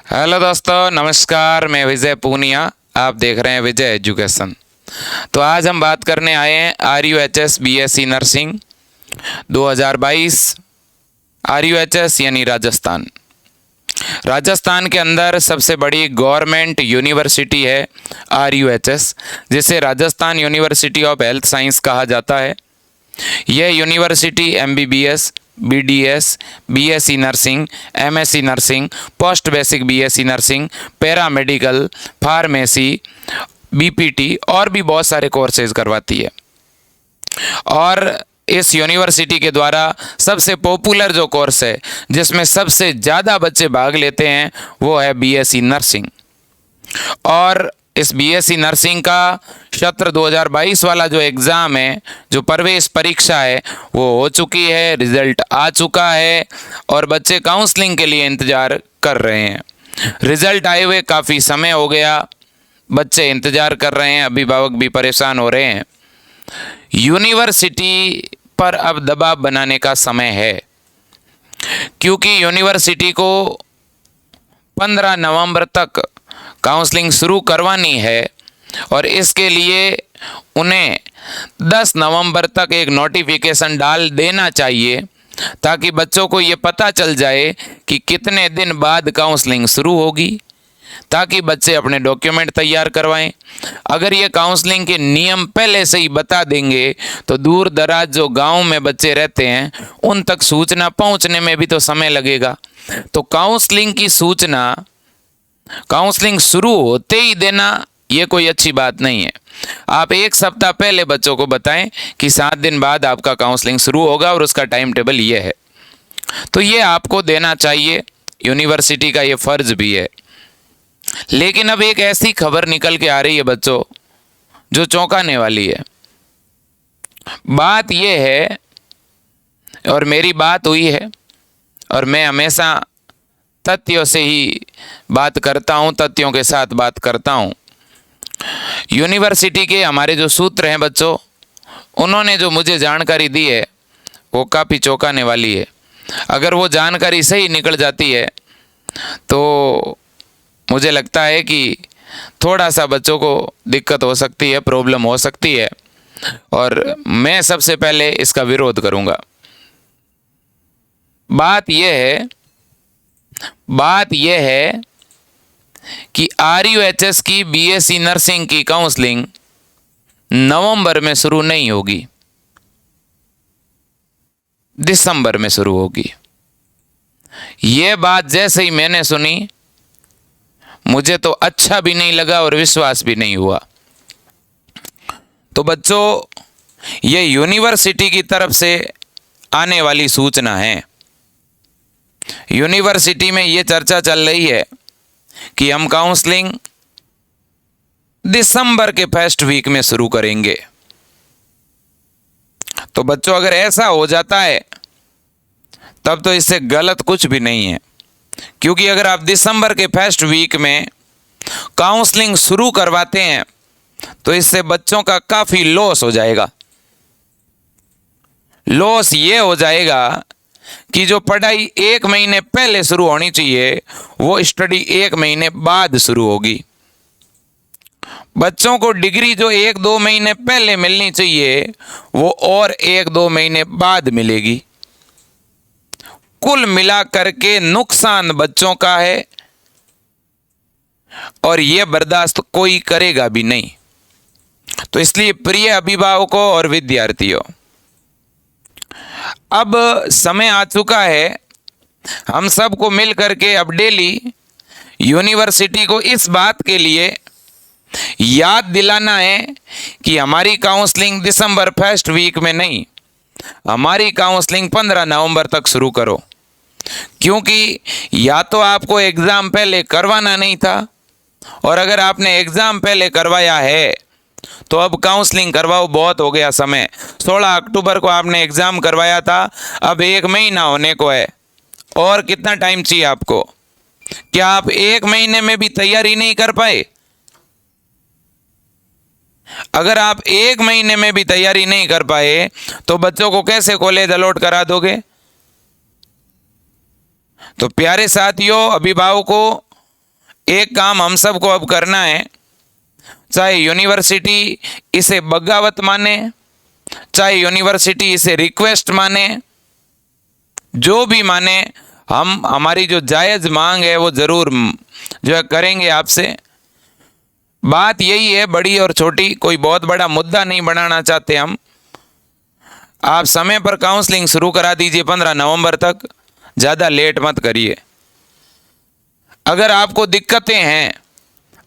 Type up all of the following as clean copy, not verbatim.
Hello दोस्तों, नमस्कार। मैं विजय पूनिया, आप देख रहे हैं विजय एजुकेशन। तो आज हम बात करने आए हैं RUHS BSc नर्सिंग 2022। RUHS यानी राजस्थान। राजस्थान के अंदर सबसे बड़ी गवर्नमेंट यूनिवर्सिटी है RUHS, जिसे Rajasthan university of health science कहा जाता है। यह university MBBS, BDS, BSc nursing, MSc nursing, post basic BSc nursing, paramedical, pharmacy, BPT और भी बहुत सारे कोर्सेज करवाती है। और इस यूनिवर्सिटी के द्वारा सबसे पॉपुलर जो कोर्स है, जिसमें सबसे ज़्यादा बच्चे भाग लेते हैं, वो है BSc नर्सिंग। और इस BSc नर्सिंग का सत्र 2022 वाला जो एग्ज़ाम है, जो प्रवेश परीक्षा है, वो हो चुकी है, रिज़ल्ट आ चुका है और बच्चे काउंसलिंग के लिए इंतज़ार कर रहे हैं। रिज़ल्ट आए हुए काफ़ी समय हो गया, बच्चे इंतज़ार कर रहे हैं, अभिभावक भी परेशान हो रहे हैं। यूनिवर्सिटी पर अब दबाव बनाने का समय है, क्योंकि यूनिवर्सिटी को 15 नवंबर तक काउंसलिंग शुरू करवानी है और इसके लिए उन्हें 10 नवंबर तक एक नोटिफिकेशन डाल देना चाहिए, ताकि बच्चों को ये पता चल जाए कि कितने दिन बाद काउंसलिंग शुरू होगी, ताकि बच्चे अपने डॉक्यूमेंट तैयार करवाएं। अगर ये काउंसलिंग के नियम पहले से ही बता देंगे तो दूर दराज जो गांव में बच्चे रहते हैं, उन तक सूचना पहुंचने में भी तो समय लगेगा। तो काउंसलिंग की सूचना काउंसलिंग शुरू होते ही देना ये कोई अच्छी बात नहीं है। आप एक सप्ताह पहले बच्चों को बताएं कि 7 दिन बाद आपका काउंसलिंग शुरू होगा और उसका टाइम टेबल ये है। तो ये आपको देना चाहिए, यूनिवर्सिटी का ये फ़र्ज़ भी है। लेकिन अब एक ऐसी खबर निकल के आ रही है बच्चों, जो चौंकाने वाली है। बात ये है, और मेरी बात हुई है, और मैं हमेशा तथ्यों से ही बात करता हूँ, तथ्यों के साथ बात करता हूँ। यूनिवर्सिटी के हमारे जो सूत्र हैं बच्चों, उन्होंने जो मुझे जानकारी दी है वो काफ़ी चौंकाने वाली है। अगर वो जानकारी सही निकल जाती है तो मुझे लगता है कि थोड़ा सा बच्चों को दिक्कत हो सकती है, प्रॉब्लम हो सकती है, और मैं सबसे पहले इसका विरोध करूँगा। बात यह है कि RUHS की BSc नर्सिंग की काउंसलिंग नवंबर में शुरू नहीं होगी, दिसंबर में शुरू होगी। ये बात जैसे ही मैंने सुनी, मुझे तो अच्छा भी नहीं लगा और विश्वास भी नहीं हुआ। तो बच्चों, ये यूनिवर्सिटी की तरफ से आने वाली सूचना है। यूनिवर्सिटी में ये चर्चा चल रही है कि हम काउंसलिंग दिसंबर के फर्स्ट वीक में शुरू करेंगे। तो बच्चों, अगर ऐसा हो जाता है तब तो इससे गलत कुछ भी नहीं है, क्योंकि अगर आप दिसंबर के फर्स्ट वीक में काउंसलिंग शुरू करवाते हैं तो इससे बच्चों का काफ़ी लॉस हो जाएगा। लॉस ये हो जाएगा कि जो पढ़ाई 1 महीने पहले शुरू होनी चाहिए, वो स्टडी 1 महीने बाद शुरू होगी। बच्चों को डिग्री जो 1-2 महीने पहले मिलनी चाहिए, वो और 1-2 महीने बाद मिलेगी। कुल मिला करके नुकसान बच्चों का है, और ये बर्दाश्त कोई करेगा भी नहीं। तो इसलिए प्रिय अभिभावकों और विद्यार्थियों, अब समय आ चुका है, हम सबको मिल करके अब डेली यूनिवर्सिटी को इस बात के लिए याद दिलाना है कि हमारी काउंसलिंग दिसंबर फर्स्ट वीक में नहीं, हमारी काउंसलिंग 15 नवंबर तक शुरू करो। क्योंकि या तो आपको एग्ज़ाम पहले करवाना नहीं था, और अगर आपने एग्ज़ाम पहले करवाया है तो अब काउंसलिंग करवाओ, बहुत हो गया समय। 16 अक्टूबर को आपने एग्ज़ाम करवाया था, अब 1 महीना होने को है, और कितना टाइम चाहिए आपको? क्या आप 1 महीने में भी तैयारी नहीं कर पाए? अगर आप 1 महीने में भी तैयारी नहीं कर पाए तो बच्चों को कैसे कॉलेज अलॉट करा दोगे? तो प्यारे साथियों, अभिभावकों, एक काम हम सबको अब करना है, चाहे यूनिवर्सिटी इसे बगावत माने, चाहे यूनिवर्सिटी इसे रिक्वेस्ट माने, जो भी माने, हम हमारी जो जायज़ मांग है वो ज़रूर जो है करेंगे आपसे। बात यही है, बड़ी और छोटी कोई बहुत बड़ा मुद्दा नहीं बनाना चाहते हम। आप समय पर काउंसलिंग शुरू करा दीजिए 15 नवंबर तक, ज़्यादा लेट मत करिए। अगर आपको दिक्कतें हैं,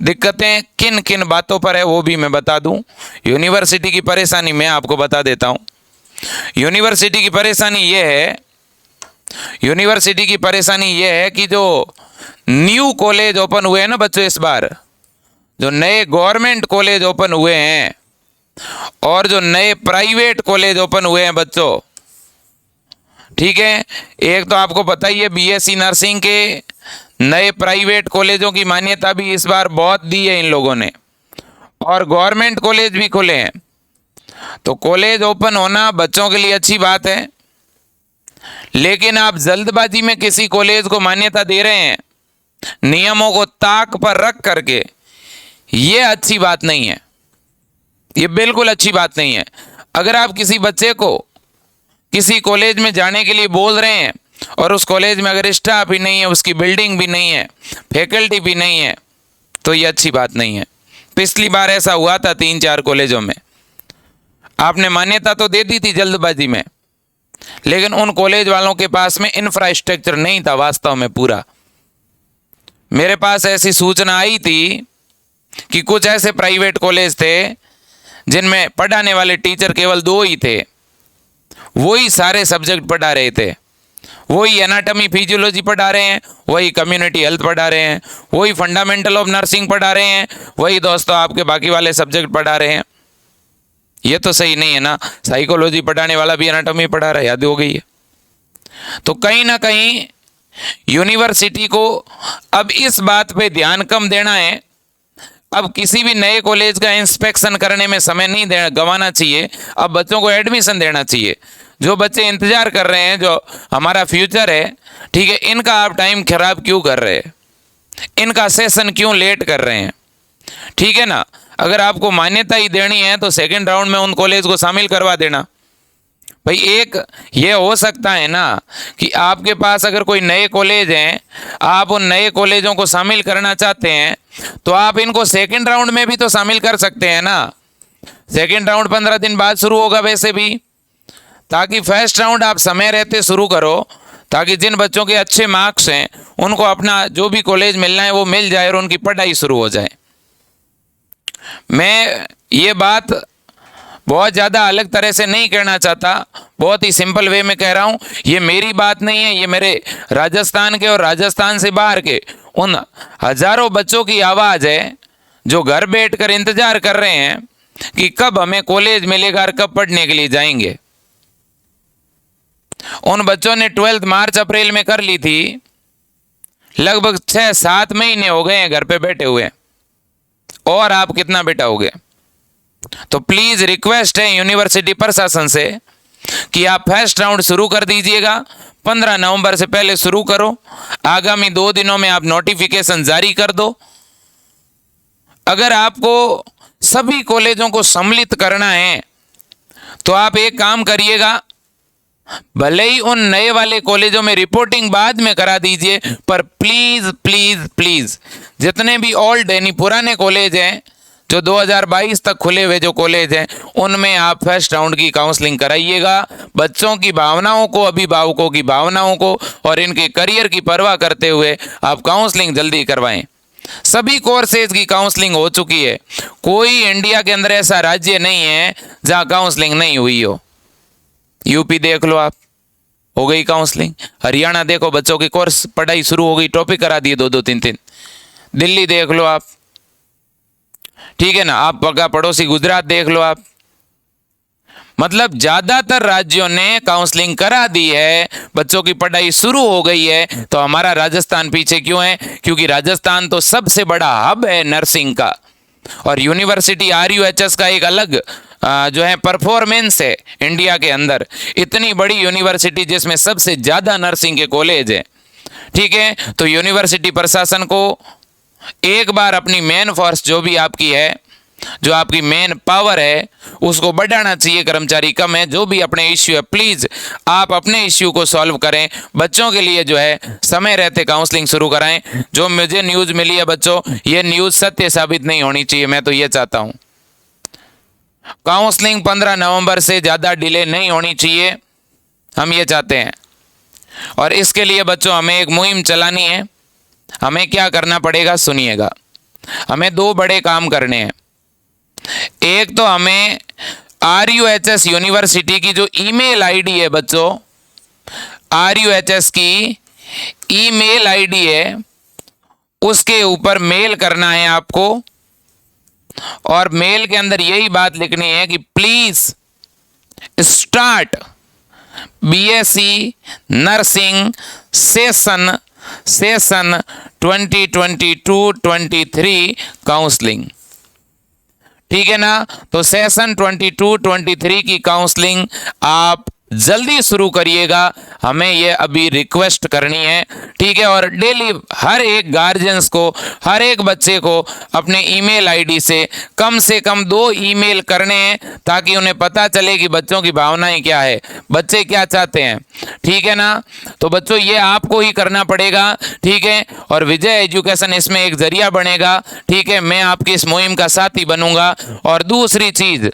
दिक्कतें किन किन बातों पर है वो भी मैं बता दूं। यूनिवर्सिटी की परेशानी मैं आपको बता देता हूं। यूनिवर्सिटी की परेशानी ये है, यूनिवर्सिटी की परेशानी ये है कि जो न्यू कॉलेज ओपन हुए हैं ना बच्चों, इस बार जो नए गवर्नमेंट कॉलेज ओपन हुए हैं और जो नए प्राइवेट कॉलेज ओपन हुए हैं बच्चों, ठीक है, एक तो आपको पता ही है बीएससी नर्सिंग के नए प्राइवेट कॉलेजों की मान्यता भी इस बार बहुत दी है इन लोगों ने, और गवर्नमेंट कॉलेज भी खुले हैं। तो कॉलेज ओपन होना बच्चों के लिए अच्छी बात है, लेकिन आप जल्दबाजी में किसी कॉलेज को मान्यता दे रहे हैं नियमों को ताक पर रख करके, ये अच्छी बात नहीं है, ये बिल्कुल अच्छी बात नहीं है। अगर आप किसी बच्चे को किसी कॉलेज में जाने के लिए बोल रहे हैं और उस कॉलेज में अगर स्टाफ ही नहीं है, उसकी बिल्डिंग भी नहीं है, फैकल्टी भी नहीं है, तो ये अच्छी बात नहीं है। पिछली बार ऐसा हुआ था 3-4 कॉलेजों में, आपने मान्यता तो दे दी थी जल्दबाजी में, लेकिन उन कॉलेज वालों के पास में इंफ्रास्ट्रक्चर नहीं था वास्तव में पूरा। मेरे पास ऐसी सूचना आई थी कि कुछ ऐसे प्राइवेट कॉलेज थे जिनमें पढ़ाने वाले टीचर केवल 2 ही थे, वही सारे सब्जेक्ट पढ़ा रहे थे, वही एनाटॉमी फिजियोलॉजी पढ़ा रहे हैं, वही कम्युनिटी हेल्थ पढ़ा रहे हैं, वही फंडामेंटल ऑफ नर्सिंग पढ़ा रहे हैं, वही दोस्तों आपके बाकी वाले सब्जेक्ट पढ़ा रहे हैं। ये तो सही नहीं है ना, साइकोलॉजी पढ़ाने वाला भी एनाटॉमी पढ़ा रहा है, याद हो गई है। तो कहीं ना कहीं यूनिवर्सिटी को अब इस बात पे ध्यान कम देना है। अब किसी भी नए कॉलेज का इंस्पेक्शन करने में समय नहीं गंवाना चाहिए, अब बच्चों को एडमिशन देना चाहिए। जो बच्चे इंतजार कर रहे हैं, जो हमारा फ्यूचर है, ठीक है, इनका आप टाइम खराब क्यों कर रहे हैं, इनका सेशन क्यों लेट कर रहे हैं, ठीक है ना। अगर आपको मान्यता ही देनी है तो सेकेंड राउंड में उन कॉलेज को शामिल करवा देना। भाई एक ये हो सकता है ना कि आपके पास अगर कोई नए कॉलेज हैं, आप उन नए कॉलेजों को शामिल करना चाहते हैं, तो आप इनको सेकंड राउंड में भी तो शामिल कर सकते हैं ना। सेकंड राउंड 15 दिन बाद शुरू होगा वैसे भी, ताकि फर्स्ट राउंड आप समय रहते शुरू करो, ताकि जिन बच्चों के अच्छे मार्क्स हैं उनको अपना जो भी कॉलेज मिलना है वो मिल जाए और उनकी पढ़ाई शुरू हो जाए। मैं ये बात बहुत ज़्यादा अलग तरह से नहीं कहना चाहता, बहुत ही सिंपल वे में कह रहा हूँ। ये मेरी बात नहीं है, ये मेरे राजस्थान के और राजस्थान से बाहर के उन हजारों बच्चों की आवाज़ है जो घर बैठकर इंतजार कर रहे हैं कि कब हमें कॉलेज मिलेगा और कब पढ़ने के लिए जाएंगे। उन बच्चों ने 12th मार्च अप्रैल में कर ली थी, लगभग 6-7 महीने हो गए हैं घर पे बैठे हुए, और आप कितना बैठाओगे। तो प्लीज रिक्वेस्ट है यूनिवर्सिटी प्रशासन से कि आप फर्स्ट राउंड शुरू कर दीजिएगा, 15 नवंबर से पहले शुरू करो, आगामी 2 दिनों में आप नोटिफिकेशन जारी कर दो। अगर आपको सभी कॉलेजों को सम्मिलित करना है तो आप एक काम करिएगा, भले ही उन नए वाले कॉलेजों में रिपोर्टिंग बाद में करा दीजिए, पर प्लीज प्लीज प्लीज जितने भी ओल्ड यानी पुराने कॉलेज हैं जो 2022 तक खुले हुए जो कॉलेज हैं, उनमें आप फर्स्ट राउंड की काउंसलिंग कराइएगा। बच्चों की भावनाओं को, अभिभावकों की भावनाओं को और इनके करियर की परवाह करते हुए आप काउंसलिंग जल्दी करवाएं। सभी कोर्सेज की काउंसलिंग हो चुकी है, कोई इंडिया के अंदर ऐसा राज्य नहीं है जहां काउंसलिंग नहीं हुई हो। यूपी देख लो आप, हो गई काउंसलिंग। हरियाणा देखो, बच्चों की कोर्स पढ़ाई शुरू हो गई, टॉपिक करा दिए 2-2 3-3। दिल्ली देख लो आप, ठीक है ना, आप पका पड़ोसी गुजरात देख लो आप। मतलब ज्यादातर राज्यों ने काउंसलिंग करा दी है, बच्चों की पढ़ाई शुरू हो गई है। तो हमारा राजस्थान पीछे क्यों है? क्योंकि राजस्थान तो सबसे बड़ा हब है नर्सिंग का, और यूनिवर्सिटी RUHS का एक अलग जो है परफॉर्मेंस है इंडिया के अंदर। इतनी बड़ी यूनिवर्सिटी जिसमें सबसे ज्यादा नर्सिंग के कॉलेज है, ठीक है। तो यूनिवर्सिटी प्रशासन को एक बार अपनी मेन फोर्स जो भी आपकी है, जो आपकी मेन पावर है, उसको बढ़ाना चाहिए। कर्मचारी कम है, जो भी अपने इश्यू है प्लीज आप अपने इश्यू को सॉल्व करें। बच्चों के लिए जो है समय रहते काउंसलिंग शुरू कराएं। जो मुझे न्यूज मिली है बच्चों, ये न्यूज सत्य साबित नहीं होनी चाहिए। मैं तो ये चाहता हूं काउंसलिंग 15 नवंबर से ज्यादा डिले नहीं होनी चाहिए, हम ये चाहते हैं। और इसके लिए बच्चों हमें एक मुहिम चलानी है। हमें क्या करना पड़ेगा सुनिएगा। हमें 2 बड़े काम करने हैं। एक तो हमें RUHS यूनिवर्सिटी की जो ईमेल आईडी है बच्चों, RUHS की ईमेल आईडी है, उसके ऊपर मेल करना है आपको। और मेल के अंदर यही बात लिखनी है कि please start BSc nursing session 2022-23 counselling. ठीक है ना। तो सेशन 22-23 की काउंसलिंग आप जल्दी शुरू करिएगा, हमें ये अभी रिक्वेस्ट करनी है। ठीक है। और डेली हर एक गार्जियंस को, हर एक बच्चे को अपने ईमेल आईडी से कम 2 ईमेल करने हैं, ताकि उन्हें पता चले कि बच्चों की भावनाएं क्या है, बच्चे क्या चाहते हैं। ठीक है ना। तो बच्चों ये आपको ही करना पड़ेगा। ठीक है। और विजय एजुकेशन इसमें एक जरिया बनेगा। ठीक है। मैं आपकी इस मुहिम का साथी बनूंगा। और दूसरी चीज,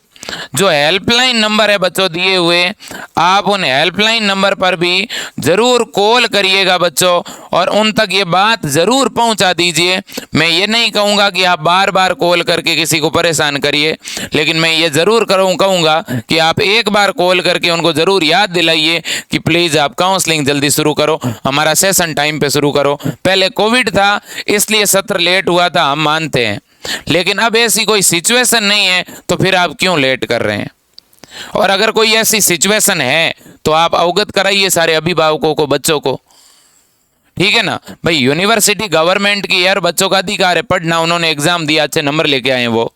जो हेल्पलाइन नंबर है बच्चों दिए हुए, आप उन हेल्पलाइन नंबर पर भी जरूर कॉल करिएगा बच्चों, और उन तक ये बात जरूर पहुंचा दीजिए। मैं ये नहीं कहूंगा कि आप बार बार कॉल करके किसी को परेशान करिए, लेकिन मैं ये जरूर कहूंगा कि आप एक बार कॉल करके उनको जरूर याद दिलाइए कि प्लीज आप काउंसलिंग जल्दी शुरू करो, हमारा सेशन टाइम पे शुरू करो। पहले कोविड था इसलिए सत्र लेट हुआ था, हम मानते हैं, लेकिन अब ऐसी कोई सिचुएशन नहीं है, तो फिर आप क्यों लेट कर रहे हैं। और अगर कोई ऐसी सिचुएशन है तो आप अवगत कराइए सारे अभिभावकों को, बच्चों को। ठीक है ना भाई। यूनिवर्सिटी गवर्नमेंट की यार, बच्चों का अधिकार है पढ़ना, उन्होंने एग्जाम दिया, अच्छे नंबर लेके आए वो।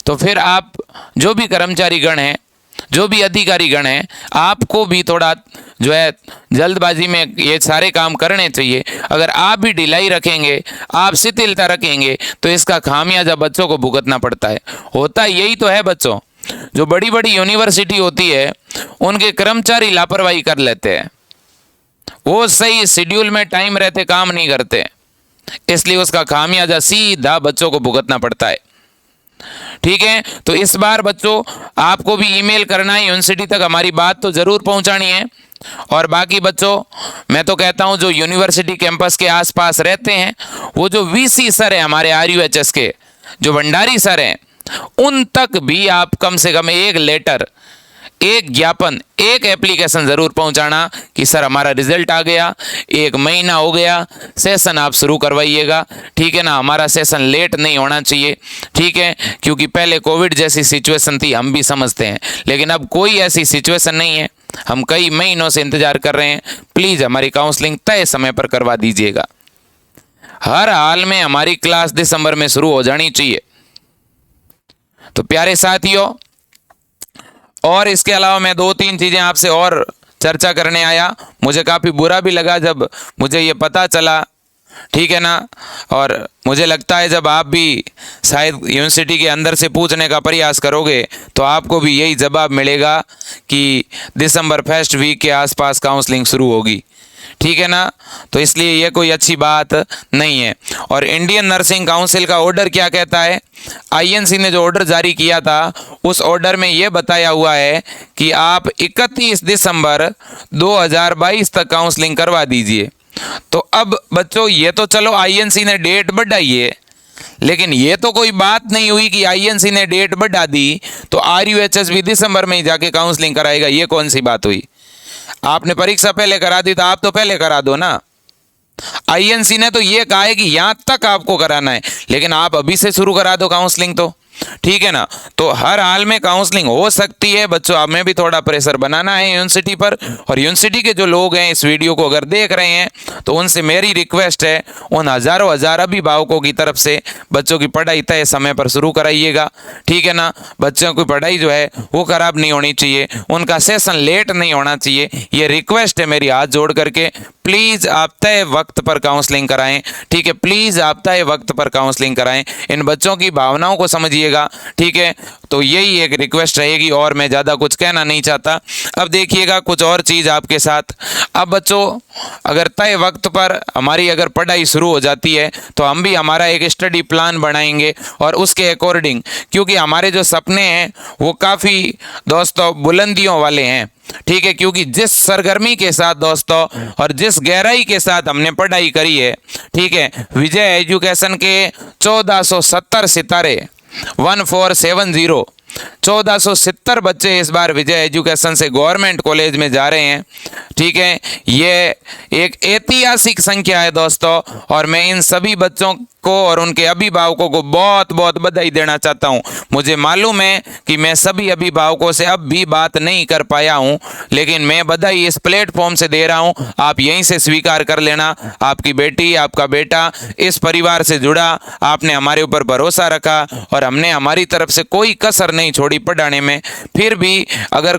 तो फिर आप जो भी कर्मचारी गण हैं, जो भी अधिकारी गण हैं, आपको भी थोड़ा जो है जल्दबाजी में ये सारे काम करने चाहिए। अगर आप भी ढिलाई रखेंगे, आप शिथिलता रखेंगे, तो इसका खामियाजा बच्चों को भुगतना पड़ता है। होता यही तो है बच्चों, जो बड़ी बड़ी यूनिवर्सिटी होती है उनके कर्मचारी लापरवाही कर लेते हैं, वो सही शेड्यूल में टाइम रहते काम नहीं करते, इसलिए उसका खामियाजा सीधा बच्चों को भुगतना पड़ता है। ठीक है। तो इस बार बच्चों आपको भी ईमेल करना है यूनिवर्सिटी तक, हमारी बात तो जरूर पहुंचानी है। और बाकी बच्चों मैं तो कहता हूं जो यूनिवर्सिटी कैंपस के आसपास रहते हैं, वो जो VC सर है हमारे RUHS के, जो भंडारी सर हैं, उन तक भी आप कम से कम एक लेटर, एक ज्ञापन, एक एप्लीकेशन जरूर पहुंचाना कि सर हमारा रिजल्ट आ गया, 1 महीना हो गया, सेशन आप शुरू करवाइएगा। ठीक है ना। हमारा सेशन लेट नहीं होना चाहिए। ठीक है। क्योंकि पहले कोविड जैसी सिचुएशन थी, हम भी समझते हैं, लेकिन अब कोई ऐसी सिचुएशन नहीं है। हम कई महीनों से इंतजार कर रहे हैं। प्लीज हमारी काउंसलिंग तय समय पर करवा दीजिएगा। हर हाल में हमारी क्लास दिसंबर में शुरू हो जानी चाहिए। तो प्यारे साथियों, और इसके अलावा मैं 2-3 चीजें आपसे और चर्चा करने आया। मुझे काफी बुरा भी लगा जब मुझे ये पता चला। ठीक है ना। और मुझे लगता है जब आप भी शायद यूनिवर्सिटी के अंदर से पूछने का प्रयास करोगे तो आपको भी यही जवाब मिलेगा कि दिसंबर फर्स्ट वीक के आसपास काउंसलिंग शुरू होगी। ठीक है ना। तो इसलिए ये कोई अच्छी बात नहीं है। और इंडियन नर्सिंग काउंसिल का ऑर्डर क्या कहता है, INC ने जो ऑर्डर जारी किया था उस ऑर्डर में ये बताया हुआ है कि आप 31 दिसंबर 2022 तक काउंसलिंग करवा दीजिए। तो अब बच्चों ये तो चलो INC ने डेट बढ़ाई है, लेकिन ये तो कोई बात नहीं हुई कि INC ने डेट बढ़ा दी तो RUHS भी दिसंबर में ही जाके काउंसलिंग कराएगा। ये कौन सी बात हुई। आपने परीक्षा पहले करा दी तो आप तो पहले करा दो ना। INC ने तो ये कहा है कि यहां तक आपको कराना है, लेकिन आप अभी से शुरू करा दो काउंसलिंग। तो ठीक है ना। तो हर हाल में काउंसलिंग हो सकती है बच्चों, हमें भी थोड़ा प्रेशर बनाना है यूनिवर्सिटी पर। और यूनिवर्सिटी के जो लोग हैं इस वीडियो को अगर देख रहे हैं तो उनसे मेरी रिक्वेस्ट है, उन हजारों हजार अभिभावकों की तरफ से बच्चों की पढ़ाई तय समय पर शुरू कराइएगा, ठीक है ना। बच्चों की पढ़ाई जो है वो खराब नहीं होनी चाहिए, उनका सेशन लेट नहीं होना चाहिए, ये रिक्वेस्ट है मेरी हाथ जोड़ करके। प्लीज आप तय वक्त पर काउंसलिंग कराएं, ठीक है। प्लीज आप तय वक्त पर काउंसलिंग कराएं, इन बच्चों की भावनाओं को समझिएगा, ठीक है। तो यही एक रिक्वेस्ट रहेगी और मैं ज़्यादा कुछ कहना नहीं चाहता। अब देखिएगा कुछ और चीज़ आपके साथ। अब बच्चों अगर तय वक्त पर हमारी अगर पढ़ाई शुरू हो जाती है तो हम भी हमारा एक स्टडी प्लान बनाएंगे और उसके अकॉर्डिंग, क्योंकि हमारे जो सपने हैं वो काफ़ी दोस्तों बुलंदियों वाले हैं, ठीक है। क्योंकि जिस सरगर्मी के साथ दोस्तों और जिस गहराई के साथ हमने पढ़ाई करी है, ठीक है, विजय एजुकेशन के 1470 सितारे 1470 1470 बच्चे इस बार विजय एजुकेशन से गवर्नमेंट कॉलेज में जा रहे हैं, ठीक है। ये एक ऐतिहासिक संख्या है दोस्तों, और मैं इन सभी बच्चों को और उनके अभिभावकों को बहुत बहुत बधाई देना चाहता हूं। मुझे मालूम है कि मैं सभी अभिभावकों से अब भी बात नहीं कर पाया हूं, लेकिन मैं बधाई इस प्लेटफॉर्म से दे रहा हूं, आप यहीं से स्वीकार कर लेना। आपकी बेटी, आपका बेटा इस परिवार से जुड़ा, आपने हमारे ऊपर भरोसा रखा और हमने हमारी तरफ से कोई कसर नहीं छोड़ी पढ़ाने में। फिर भी अगर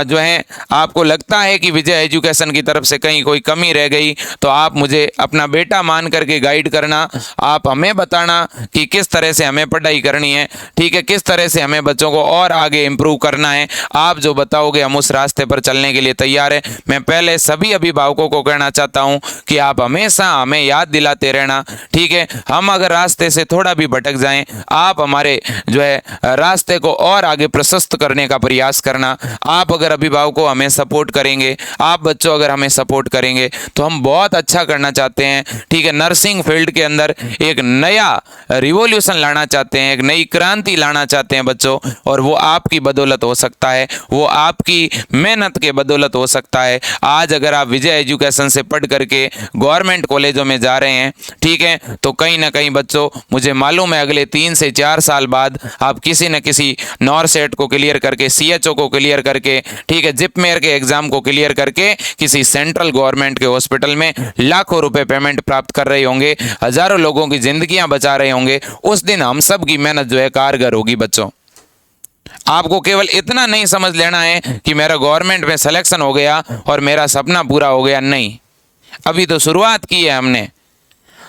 जो है आपको लगता है कि विजय एजुकेशन की तरफ से कहीं कोई कमी रह गई तो आप मुझे अपना बेटा मान करके गाइड करना, आप हमें बताना कि किस तरह से हमें पढ़ाई करनी है, ठीक है, किस तरह से हमें बच्चों को और आगे इम्प्रूव करना है। आप जो बताओगे हम उस रास्ते पर चलने के लिए तैयार है। मैं पहले सभी अभिभावकों को कहना चाहता हूं कि आप हमेशा हमें याद दिलाते रहना, ठीक है। हम अगर रास्ते से थोड़ा भी भटक जाएं, आप हमारे जो है रास्ते को और आगे प्रशस्त करने का प्रयास करना। आप अगर अभिभावकों हमें सपोर्ट करेंगे, आप बच्चों अगर हमें सपोर्ट करेंगे तो हम बहुत अच्छा करना चाहते हैं, ठीक है। नर्सिंग फील्ड के अंदर एक नया रिवॉल्यूशन लाना चाहते हैं, एक नई क्रांति लाना चाहते हैं बच्चों, और वो आपकी बदौलत हो सकता है, वो आपकी मेहनत के बदौलत हो सकता है। आज अगर आप विजय एजुकेशन से पढ़ करके गवर्नमेंट कॉलेजों में जा रहे हैं, ठीक है, तो कहीं ना कहीं बच्चों मुझे मालूम है अगले 3 से 4 साल बाद आप किसी न किसी नॉरसेट को क्लियर करके, सीएचओ को क्लियर करके, ठीक है, जिपमेर के एग्जाम को क्लियर करके किसी सेंट्रल गवर्नमेंट के हॉस्पिटल में लाखों रुपए पेमेंट प्राप्त कर रहे होंगे, हजारों लोगों की जिंदगियां बचा रहे होंगे। उस दिन हम सब की मेहनत जो है कारगर होगी बच्चों। आपको केवल इतना नहीं समझ लेना है कि मेरा गवर्नमेंट में सिलेक्शन हो गया और मेरा सपना पूरा हो गया, नहीं, अभी तो शुरुआत की है हमने।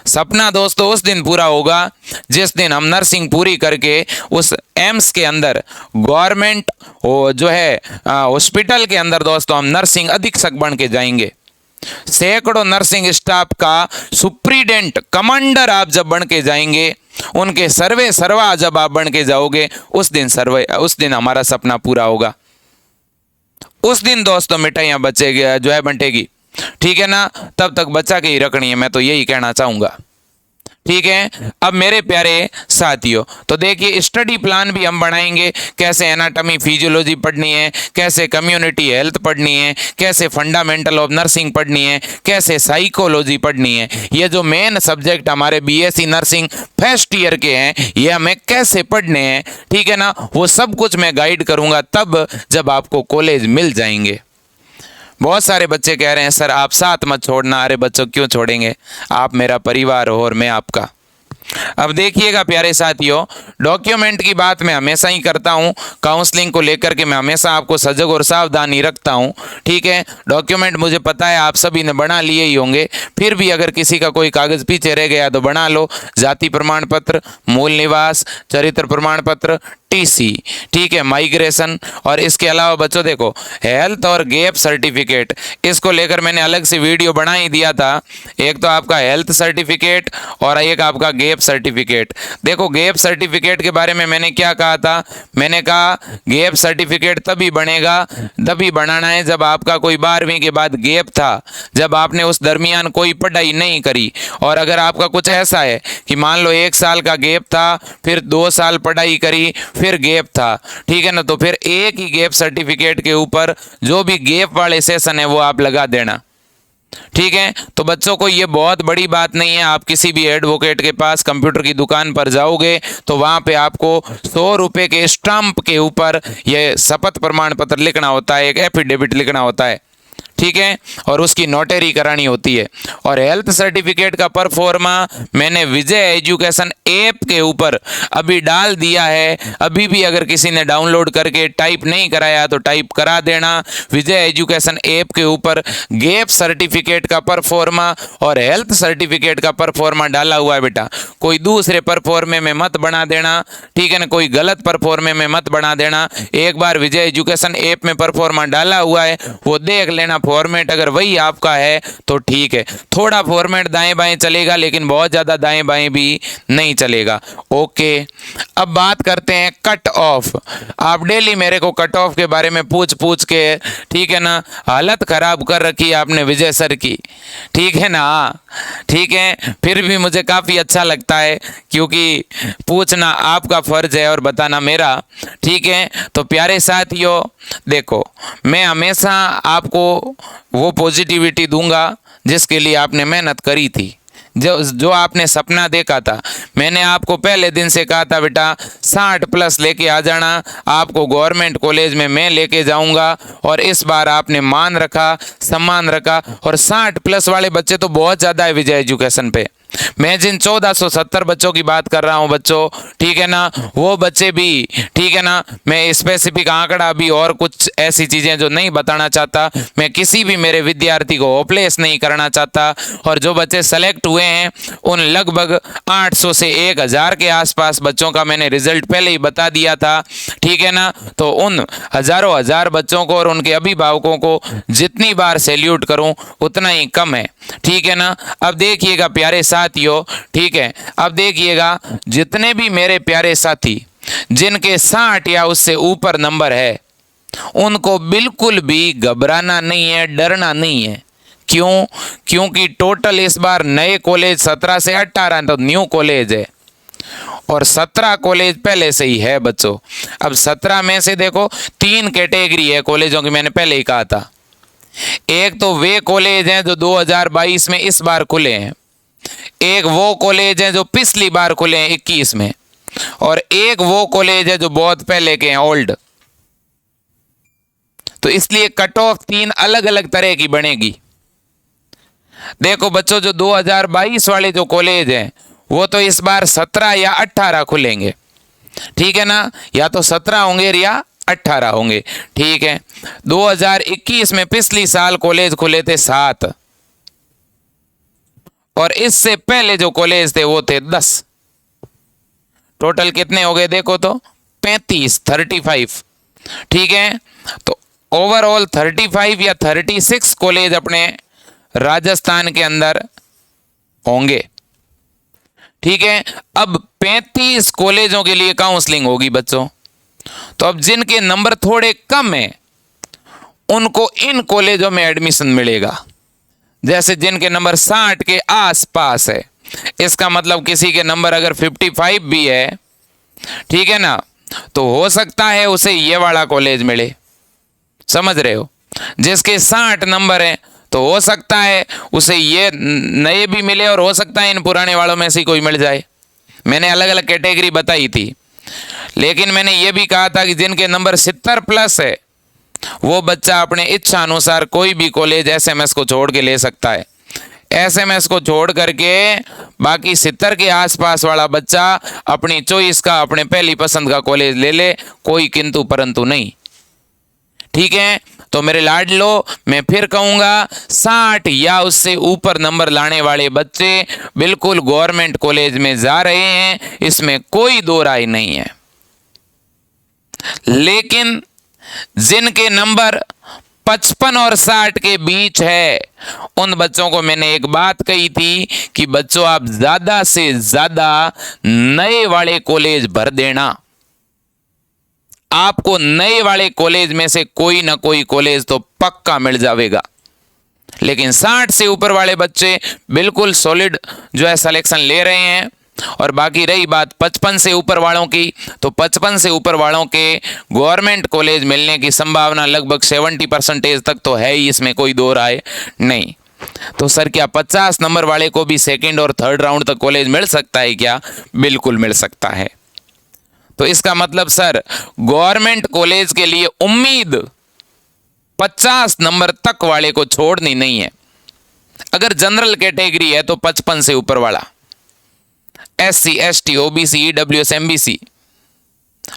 सपना दोस्तों उस दिन पूरा होगा जिस दिन हम नर्सिंग पूरी करके उस एम्स के अंदर गवर्नमेंट जो है हॉस्पिटल के अंदर दोस्तों हम नर्सिंग अधीक्षक बन के जाएंगे। सैकड़ों नर्सिंग स्टाफ का सुप्रीडेंट कमांडर आप जब बन के जाएंगे, उनके सर्वे सर्वा जब आप बन के जाओगे, उस दिन हमारा सपना पूरा होगा। उस दिन दोस्तों मिठाइयाँ बचेगी जो है बंटेगी, ठीक है ना। तब तक बच्चा के ही रखनी है, मैं तो यही कहना चाहूँगा, ठीक है। अब मेरे प्यारे साथियों, तो देखिए स्टडी प्लान भी हम बनाएंगे, कैसे एनाटॉमी फिजियोलॉजी पढ़नी है, कैसे कम्युनिटी हेल्थ पढ़नी है, कैसे फंडामेंटल ऑफ नर्सिंग पढ़नी है, कैसे साइकोलॉजी पढ़नी है। ये जो मेन सब्जेक्ट हमारे बीएससी नर्सिंग फर्स्ट ईयर के हैं, ये हमें कैसे पढ़ने हैं, ठीक है ना, वो सब कुछ मैं गाइड करूँगा तब जब आपको कॉलेज मिल जाएंगे। बहुत सारे बच्चे कह रहे हैं सर आप साथ मत छोड़ना। अरे बच्चों क्यों छोड़ेंगे, आप मेरा परिवार हो और मैं आपका। अब देखिएगा प्यारे साथियों, डॉक्यूमेंट की बात मैं हमेशा ही करता हूं, काउंसलिंग को लेकर के मैं हमेशा आपको सजग और सावधानी रखता हूं, ठीक है। डॉक्यूमेंट मुझे पता है आप सभी ने बना लिए ही होंगे, फिर भी अगर किसी का कोई कागज पीछे रह गया तो बना लो। जाति प्रमाण पत्र, मूल निवास, चरित्र प्रमाण पत्र, टीसी, ठीक है, माइग्रेशन, और इसके अलावा बच्चों देखो हेल्थ और गैप सर्टिफिकेट, इसको लेकर मैंने अलग से वीडियो बना ही दिया था। एक तो आपका हेल्थ सर्टिफिकेट और एक आपका गैप सर्टिफिकेट। देखो गैप सर्टिफिकेट के बारे में मैंने क्या कहा था, मैंने कहा गैप सर्टिफिकेट तभी बनेगा, तभी बनाना है जब आपका कोई 12वीं के बाद गैप था, जब आपने उस दरमियान कोई पढ़ाई नहीं करी। और अगर आपका कुछ ऐसा है कि मान लो 1 साल का गैप था, फिर 2 साल पढ़ाई करी, फिर गैप था, ठीक है ना, तो फिर एक ही गैप सर्टिफिकेट के ऊपर जो भी गैप वाले सेशन है वो आप लगा देना, ठीक है। तो बच्चों को ये बहुत बड़ी बात नहीं है, आप किसी भी एडवोकेट के पास कंप्यूटर की दुकान पर जाओगे तो वहां पे आपको 100 रुपए के स्टाम्प के ऊपर ये शपथ प्रमाण पत्र लिखना होता है, एक एफिडेविट लिखना होता है, ठीक है, और उसकी नोटरी करानी होती है। और हेल्थ सर्टिफिकेट का परफॉर्मा मैंने विजय एजुकेशन ऐप के ऊपर अभी डाल दिया है। अभी भी अगर किसी ने डाउनलोड करके टाइप नहीं कराया तो टाइप करा देना। विजय एजुकेशन ऐप के ऊपर गैप सर्टिफिकेट का परफॉर्मा और हेल्थ सर्टिफिकेट का परफॉर्मा डाला हुआ है बेटा। कोई दूसरे परफॉर्मे में मत बना देना, ठीक है ना, कोई गलत परफॉर्मे में मत बना देना। एक बार विजय एजुकेशन ऐप में परफॉर्मा डाला हुआ है वो देख लेना, फॉर्मेट अगर वही आपका है तो ठीक है। थोड़ा फॉर्मेट दाएं बाएं चलेगा लेकिन बहुत ज़्यादा दाएं बाएं भी नहीं चलेगा। ओके, अब बात करते हैं कट ऑफ। आप डेली मेरे को कट ऑफ के बारे में पूछ पूछ के, ठीक है ना, हालत ख़राब कर रखी है आपने विजय सर की, ठीक है ना, ठीक है। फिर भी मुझे काफ़ी अच्छा लगता है क्योंकि पूछना आपका फ़र्ज है और बताना मेरा, ठीक है। तो प्यारे साथियों देखो, मैं हमेशा आपको वो पॉजिटिविटी दूंगा जिसके लिए आपने मेहनत करी थी, जो आपने सपना देखा था। मैंने आपको पहले दिन से कहा था बेटा 60 प्लस लेके आ जाना, आपको गवर्नमेंट कॉलेज में मैं लेके जाऊंगा, और इस बार आपने मान रखा, सम्मान रखा। और 60 प्लस वाले बच्चे तो बहुत ज़्यादा है विजय एजुकेशन पे। मैं जिन 1470 बच्चों की बात कर रहा हूं बच्चों, ठीक है ना, वो बच्चे भी, ठीक है ना, मैं स्पेसिफिक आंकड़ा भी और कुछ ऐसी चीज़ें जो नहीं बताना चाहता, मैं किसी भी मेरे विद्यार्थी को होपलेस नहीं करना चाहता। और जो बच्चे सेलेक्ट हुए हैं उन लगभग 800 से 1000 के आसपास बच्चों का मैंने रिजल्ट पहले ही बता दिया था, ठीक है ना। तो उन हजारों हजार बच्चों को और उनके अभिभावकों को जितनी बार सैल्यूट करूं उतना ही कम है, ठीक है ना। अब देखिएगा प्यारे साथियों, ठीक है, अब देखिएगा जितने भी मेरे प्यारे साथी जिनके 60 या उससे ऊपर नंबर है उनको बिल्कुल भी घबराना नहीं है, डरना नहीं है। क्यों? क्योंकि टोटल इस बार नए कॉलेज 17 से 18 तो न्यू कॉलेज है और 17 कॉलेज पहले से ही है बच्चों। अब 17 में से देखो 3 कैटेगरी है कॉलेजों की, मैंने पहले ही कहा था। एक तो वे कॉलेज हैं जो 2022 में इस बार खुले हैं, एक वो कॉलेज हैं जो पिछली बार खुले हैं 21 में, और एक वो कॉलेज है जो बहुत पहले के हैं, ओल्ड। तो इसलिए कट ऑफ 3 अलग अलग तरह की बनेगी। देखो बच्चों, जो 2022 वाले जो कॉलेज हैं वो तो इस बार 17 या 18 खुलेंगे, ठीक है ना, या तो 17 होंगे या 18 होंगे, ठीक है। 2021 में पिछली साल कॉलेज खुले थे 7, और इससे पहले जो कॉलेज थे वो थे 10। टोटल कितने हो गए देखो तो 35 ठीक है। तो ओवरऑल 35 या 36 कॉलेज अपने राजस्थान के अंदर होंगे, ठीक है। अब 35 कॉलेजों के लिए काउंसलिंग होगी बच्चों। तो अब जिनके नंबर थोड़े कम हैं उनको इन कॉलेजों में एडमिशन मिलेगा। जैसे जिनके नंबर 60 के आसपास है, इसका मतलब किसी के नंबर अगर 55 भी है, ठीक है ना, तो हो सकता है उसे ये वाला कॉलेज मिले, समझ रहे हो। जिसके 60 नंबर हैं तो हो सकता है उसे ये नए भी मिले और हो सकता है इन पुराने वालों में से कोई मिल जाए। मैंने अलग अलग कैटेगरी बताई थी, लेकिन मैंने ये भी कहा था कि जिनके नंबर 70 प्लस है वो बच्चा अपने इच्छा अनुसार कोई भी कॉलेज एसएमएस को छोड़ के ले सकता है। एसएमएस को छोड़ करके बाकी 70 के आसपास वाला बच्चा अपनी चॉइस का, अपने पहली पसंद का कॉलेज ले ले, कोई किंतु परंतु नहीं, ठीक है। तो मेरे लाडलो, मैं फिर कहूंगा 60 या उससे ऊपर नंबर लाने वाले बच्चे बिल्कुल गवर्नमेंट कॉलेज में जा रहे हैं, इसमें कोई दो राय नहीं है। लेकिन जिनके नंबर 55 और 60 के बीच है उन बच्चों को मैंने एक बात कही थी कि बच्चों आप ज्यादा से ज्यादा नए वाले कॉलेज भर देना। आपको नए वाले कॉलेज में से कोई ना कोई कॉलेज तो पक्का मिल जाएगा। लेकिन 60 से ऊपर वाले बच्चे बिल्कुल सॉलिड जो है सिलेक्शन ले रहे हैं। और बाकी रही बात 55 से ऊपर वालों की, तो 55 से ऊपर वालों के गवर्नमेंट कॉलेज मिलने की संभावना लगभग 70% तक तो है ही, इसमें कोई दो राय नहीं। तो सर क्या 50 नंबर वाले को भी सेकंड और थर्ड राउंड तक कॉलेज मिल सकता है क्या? बिल्कुल मिल सकता है। तो इसका मतलब सर गवर्नमेंट कॉलेज के लिए उम्मीद 50 नंबर तक वाले को छोड़नी नहीं है। अगर जनरल कैटेगरी है तो 55 से ऊपर वाला, SC ST OBC EWS MBC,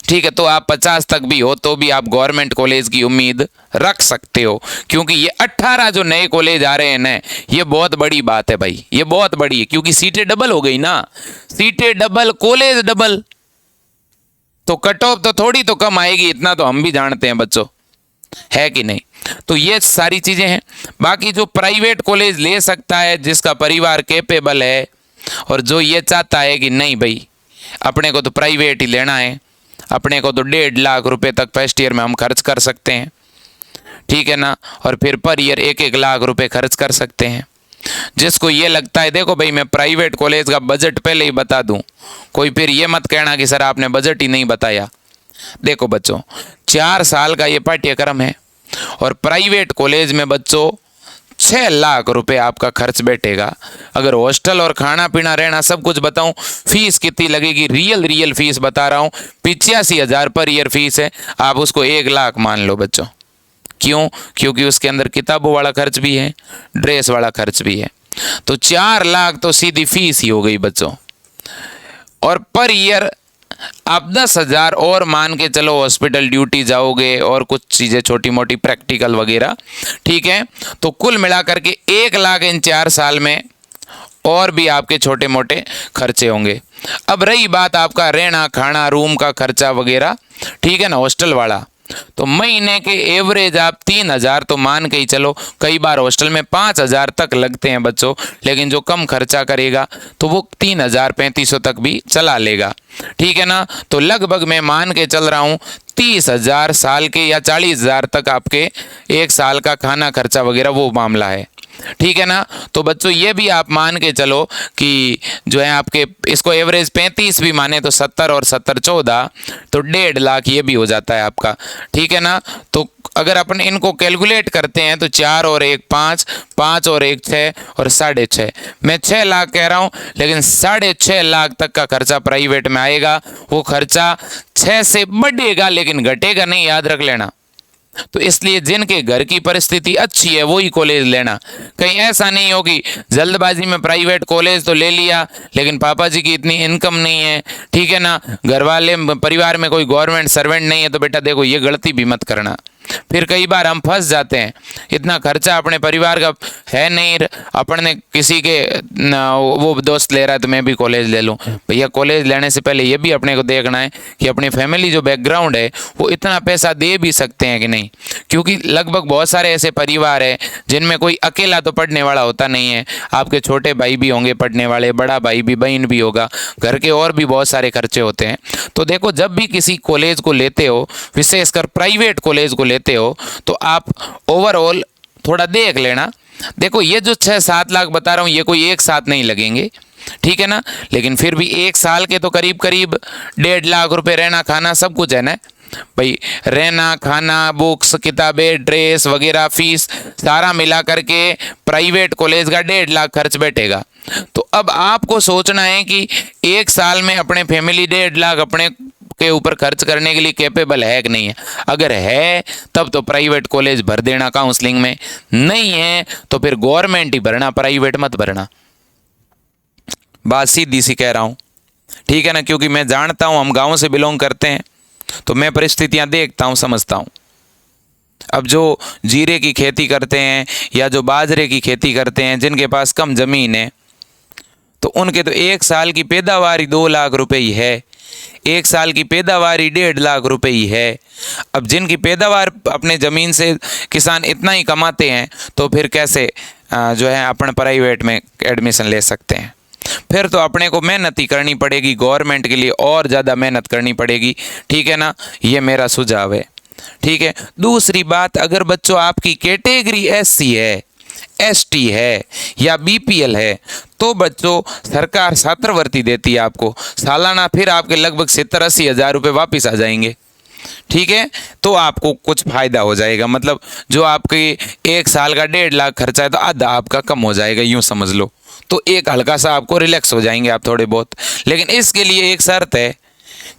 ठीक है, तो आप 50 तक भी हो तो भी आप गवर्नमेंट कॉलेज की उम्मीद रख सकते हो, क्योंकि ये 18 जो नए कॉलेज आ रहे हैं ना, ये बहुत बड़ी बात है भाई, ये बहुत बड़ी है, क्योंकि सीटें डबल हो गई ना, सीटें डबल कॉलेज डबल, तो कट ऑफ तो थोड़ी तो कम आएगी, इतना तो हम भी जानते हैं बच्चों, है कि नहीं। तो ये सारी चीजें हैं। बाकी जो प्राइवेट कॉलेज ले सकता है, जिसका परिवार कैपेबल है और जो ये चाहता है कि नहीं भाई अपने को तो प्राइवेट ही लेना है, अपने को तो 1.5 लाख रुपए तक फर्स्ट ईयर में हम खर्च कर सकते हैं, ठीक है ना, और फिर पर ईयर 1-1 लाख रुपए खर्च कर सकते हैं। जिसको ये लगता है, देखो भाई मैं प्राइवेट कॉलेज का बजट पहले ही बता दूं, कोई फिर ये मत कहना कि सर आपने बजट ही नहीं बताया। देखो बच्चों 4 साल का ये पाठ्यक्रम है और प्राइवेट कॉलेज में बच्चों 6 लाख रुपए आपका खर्च बैठेगा। अगर हॉस्टल और खाना पीना रहना सब कुछ बताऊं, फीस कितनी लगेगी, रियल फीस बता रहा हूं, 85,000 पर ईयर फीस है, आप उसको 1 लाख मान लो बच्चों। क्यों? क्योंकि उसके अंदर किताबों वाला खर्च भी है, ड्रेस वाला खर्च भी है, तो 4 लाख तो सीधी फीस ही हो गई बच्चों। और पर ईयर आप 10,000 और मान के चलो, हॉस्पिटल ड्यूटी जाओगे और कुछ चीज़ें छोटी मोटी प्रैक्टिकल वगैरह, ठीक है, तो कुल मिलाकर के 1 लाख इन 4 साल में और भी आपके छोटे मोटे खर्चे होंगे। अब रही बात आपका रहना खाना रूम का खर्चा वगैरह, ठीक है ना, हॉस्टल वाला, तो महीने के एवरेज आप 3,000 तो मान के ही चलो, कई बार हॉस्टल में 5,000 तक लगते हैं बच्चों, लेकिन जो कम खर्चा करेगा तो वो 3,000-3,500 तक भी चला लेगा, ठीक है ना। तो लगभग मैं मान के चल रहा हूँ 30,000 साल के या 40,000 तक आपके 1 साल का खाना खर्चा वगैरह वो मामला है, ठीक है ना। तो बच्चों ये भी आप मान के चलो कि जो है आपके, इसको एवरेज 35 भी माने तो 70 और 70 14, तो 1.5 लाख ये भी हो जाता है आपका, ठीक है ना। तो अगर अपन इनको कैलकुलेट करते हैं तो 4 और 1 5, 5 और 1 6 और 6.5, मैं 6 लाख कह रहा हूँ, लेकिन 6.5 लाख तक का खर्चा प्राइवेट में आएगा। वो खर्चा 6 से बढ़ेगा लेकिन घटेगा नहीं, याद रख लेना। तो इसलिए जिनके घर की परिस्थिति अच्छी है वही कॉलेज लेना, कहीं ऐसा नहीं हो कि जल्दबाजी में प्राइवेट कॉलेज तो ले लिया लेकिन पापा जी की इतनी इनकम नहीं है, ठीक है ना, घर वाले परिवार में कोई गवर्नमेंट सर्वेंट नहीं है, तो बेटा देखो ये गलती भी मत करना। फिर कई बार हम फंस जाते हैं, इतना खर्चा अपने परिवार का है नहीं, अपन ने किसी के वो दोस्त ले रहा है तो मैं भी कॉलेज ले लूँ। भैया कॉलेज लेने से पहले ये भी अपने को देखना है कि अपनी फैमिली जो बैकग्राउंड है वो इतना पैसा दे भी सकते हैं कि नहीं, क्योंकि लगभग बहुत सारे ऐसे परिवार हैं जिनमें कोई अकेला तो पढ़ने वाला होता नहीं है, आपके छोटे भाई भी होंगे पढ़ने वाले, बड़ा भाई भी, बहन भी होगा, घर के और भी बहुत सारे खर्चे होते हैं। तो देखो जब भी किसी कॉलेज को लेते हो, विशेषकर प्राइवेट कॉलेज को लेते हो, तो आप ओवरऑल थोड़ा देख लेना। देखो ये जो 6-7 लाख बता रहा हूँ ये कोई एक साथ नहीं लगेंगे, ठीक है ना, लेकिन फिर भी 1 साल के तो करीब करीब 1.5 लाख रुपए रहना खाना सब कुछ है ना भाई, रहना खाना बुक्स किताबें ड्रेस वगैरह फीस सारा मिला करके प्राइवेट कॉलेज का 1.5 लाख खर्च बैठेगा। तो अब आपको सोचना है कि 1 साल में अपने फैमिली 1.5 लाख अपने के ऊपर खर्च करने के लिए कैपेबल है कि नहीं है। अगर है तब तो प्राइवेट कॉलेज भर देना काउंसलिंग में, नहीं है तो फिर गवर्नमेंट ही भरना, प्राइवेट मत भरना। बात सीधी सी कह रहा हूँ, ठीक है ना, क्योंकि मैं जानता हूँ, हम गांव से बिलोंग करते हैं तो मैं परिस्थितियां देखता हूँ, समझता हूँ। अब जो जीरे की खेती करते हैं या जो बाजरे की खेती करते हैं, जिनके पास कम जमीन है, तो उनके तो 1 साल की पैदावार ही 2 लाख रुपए ही है, 1 साल की पैदावार ही 1.5 लाख रुपए ही है। अब जिनकी पैदावार अपने ज़मीन से किसान इतना ही कमाते हैं तो फिर कैसे जो है अपन प्राइवेट में एडमिशन ले सकते हैं। फिर तो अपने को मेहनत ही करनी पड़ेगी, गवर्नमेंट के लिए और ज़्यादा मेहनत करनी पड़ेगी, ठीक है ना, ये मेरा सुझाव है, ठीक है। दूसरी बात, अगर बच्चों आपकी कैटेगरी SC है, ST है या BPL है तो बच्चों सरकार छात्रवृत्ति देती है आपको सालाना, फिर आपके लगभग 70-80 हज़ार रुपये वापिस आ जाएंगे, ठीक है, तो आपको कुछ फायदा हो जाएगा। मतलब जो आपके 1 साल का 1.5 लाख खर्चा है तो आधा आपका कम हो जाएगा, यूं समझ लो। तो एक हल्का सा आपको रिलैक्स हो जाएंगे आप थोड़े बहुत। लेकिन इसके लिए एक शर्त है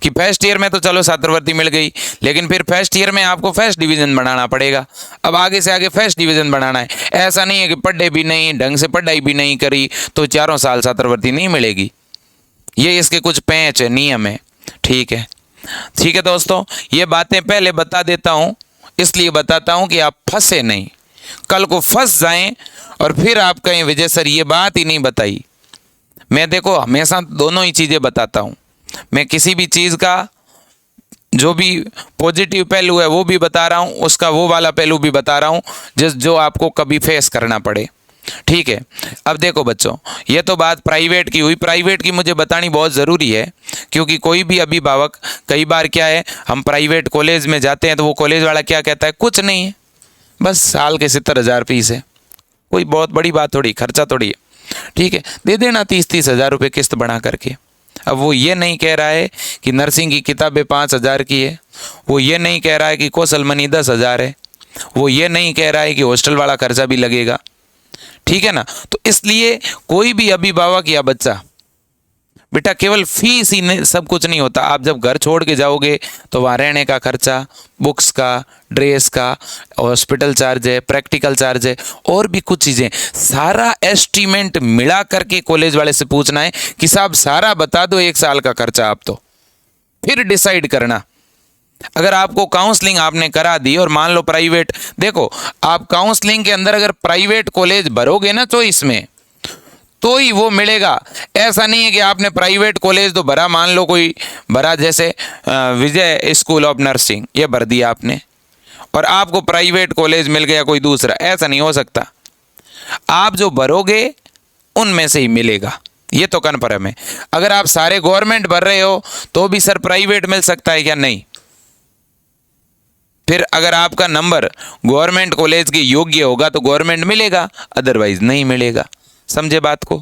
कि फर्स्ट ईयर में तो चलो छात्रवृत्ति मिल गई, लेकिन फिर फर्स्ट ईयर में आपको फर्स्ट डिवीजन बनाना पड़ेगा। अब आगे से आगे फर्स्ट डिवीजन बनाना है। ऐसा नहीं है कि पढ़े भी नहीं, ढंग से पढ़ाई भी नहीं करी तो चारों साल छात्रवृत्ति नहीं मिलेगी। ये इसके कुछ पैंच है, नियम है। ठीक है, ठीक है दोस्तों, ये बातें पहले बता देता हूँ, इसलिए बताता हूँ कि आप फंसे नहीं, कल को फंस जाएं और फिर आप कहें विजय सर ये बात ही नहीं बताई। मैं देखो हमेशा दोनों ही चीज़ें बताता हूँ। मैं किसी भी चीज़ का जो भी पॉजिटिव पहलू है वो भी बता रहा हूँ, उसका वो वाला पहलू भी बता रहा हूँ जो आपको कभी फेस करना पड़े। ठीक है, अब देखो बच्चों, ये तो बात प्राइवेट की हुई। प्राइवेट की मुझे बतानी बहुत ज़रूरी है, क्योंकि कोई भी अभिभावक, कई बार क्या है, हम प्राइवेट कॉलेज में जाते हैं तो वो कॉलेज वाला क्या कहता है, कुछ नहीं है, बस साल के 70,000 फीस है, कोई बहुत बड़ी बात थोड़ी, खर्चा थोड़ी है। ठीक है, दे देना 30-30 हज़ार रुपये किस्त बना करके। अब वो ये नहीं कह रहा है कि नर्सिंग की किताबें 5,000 की है, वो ये नहीं कह रहा है कि कौशल मनी 10,000 है, वो ये नहीं कह रहा है कि हॉस्टल वाला खर्चा भी लगेगा। ठीक है ना, तो इसलिए कोई भी अभिभावक या बच्चा, बेटा केवल फीस ही नहीं, सब कुछ नहीं होता। आप जब घर छोड़ के जाओगे तो वहाँ रहने का खर्चा, बुक्स का, ड्रेस का, हॉस्पिटल चार्ज है, प्रैक्टिकल चार्ज है, और भी कुछ चीज़ें, सारा एस्टीमेट मिला करके कॉलेज वाले से पूछना है कि साहब सारा बता दो 1 साल का खर्चा, आप तो फिर डिसाइड करना। अगर आपको काउंसलिंग आपने करा दी और मान लो प्राइवेट, देखो आप काउंसलिंग के अंदर अगर प्राइवेट कॉलेज भरोगे ना चॉइस में तो ही वो मिलेगा। ऐसा नहीं है कि आपने प्राइवेट कॉलेज तो भरा, मान लो कोई भरा जैसे विजय स्कूल ऑफ नर्सिंग, ये भर दिया आपने और आपको प्राइवेट कॉलेज मिल गया कोई दूसरा, ऐसा नहीं हो सकता। आप जो भरोगे उनमें से ही मिलेगा, ये तो कन्फर्म है। अगर आप सारे गवर्नमेंट भर रहे हो तो भी सर प्राइवेट मिल सकता है क्या? नहीं। फिर अगर आपका नंबर गवर्नमेंट कॉलेज के योग्य होगा तो गवर्नमेंट मिलेगा, अदरवाइज नहीं मिलेगा। समझे बात को?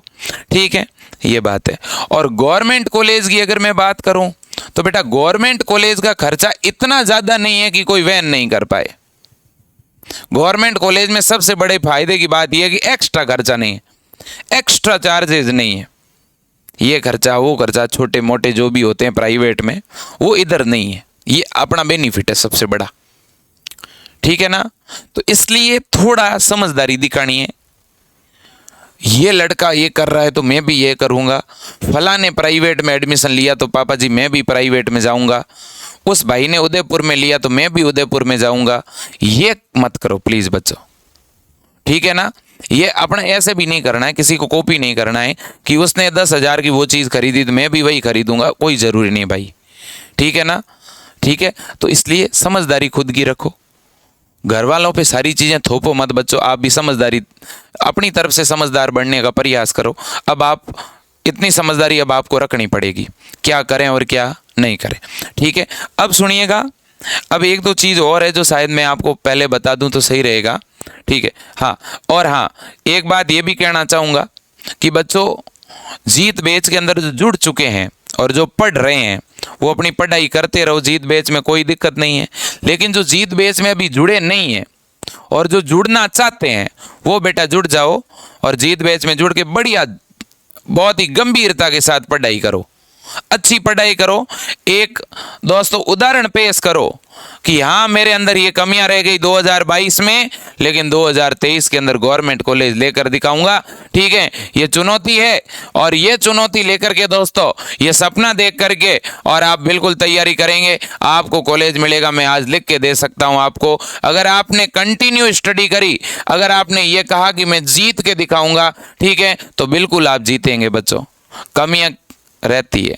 ठीक है, ये बात है। और गवर्नमेंट कॉलेज की अगर मैं बात करूं तो बेटा गवर्नमेंट कॉलेज का खर्चा इतना ज़्यादा नहीं है कि कोई वहन नहीं कर पाए। गवर्नमेंट कॉलेज में सबसे बड़े फायदे की बात यह है कि एक्स्ट्रा खर्चा नहीं है, एक्स्ट्रा चार्जेस नहीं है। ये खर्चा वो खर्चा छोटे मोटे जो भी होते हैं प्राइवेट में वो इधर नहीं है, ये अपना बेनिफिट है सबसे बड़ा। ठीक है ना, तो इसलिए थोड़ा समझदारी दिखानी है। ये लड़का ये कर रहा है तो मैं भी ये करूँगा, फला ने प्राइवेट में एडमिशन लिया तो पापा जी मैं भी प्राइवेट में जाऊँगा, उस भाई ने उदयपुर में लिया तो मैं भी उदयपुर में जाऊँगा। ये मत करो प्लीज़ बच्चों, ठीक है ना। ये अपना ऐसे भी नहीं करना है, किसी को कॉपी नहीं करना है कि उसने 10,000 की वो चीज़ खरीदी तो मैं भी वही खरीदूंगा, कोई ज़रूरी नहीं भाई। ठीक है ना, ठीक है। तो इसलिए समझदारी खुद की रखो, घर वालों पे सारी चीज़ें थोपो मत बच्चों। आप भी समझदारी अपनी तरफ से समझदार बनने का प्रयास करो। अब आप इतनी समझदारी अब आपको रखनी पड़ेगी, क्या करें और क्या नहीं करें। ठीक है, अब सुनिएगा, अब एक दो चीज़ और है जो शायद मैं आपको पहले बता दूं तो सही रहेगा। ठीक है, हाँ, और हाँ एक बात ये भी कहना चाहूँगा कि बच्चों जीत बैच के अंदर जो जुड़ चुके हैं और जो पढ़ रहे हैं वो अपनी पढ़ाई करते रहो, जीत बैच में कोई दिक्कत नहीं है। लेकिन जो जीत बैच में अभी जुड़े नहीं हैं और जो जुड़ना चाहते हैं वो बेटा जुड़ जाओ और जीत बैच में जुड़ के बढ़िया बहुत ही गंभीरता के साथ पढ़ाई करो, अच्छी पढ़ाई करो। एक दोस्तों उदाहरण पेश करो कि हाँ मेरे अंदर ये कमियां रह गई 2022 में, लेकिन 2023 के अंदर गवर्नमेंट कॉलेज लेकर दिखाऊंगा। ठीक है, ये चुनौती है और ये चुनौती लेकर के दोस्तों, ये सपना देख करके और आप बिल्कुल तैयारी करेंगे, आपको कॉलेज मिलेगा। मैं आज लिख के दे सकता हूँ आपको, अगर आपने कंटिन्यू स्टडी करी, अगर आपने ये कहा कि मैं जीत के दिखाऊंगा, ठीक है, तो बिल्कुल आप जीतेंगे बच्चों। कमियां रहती है,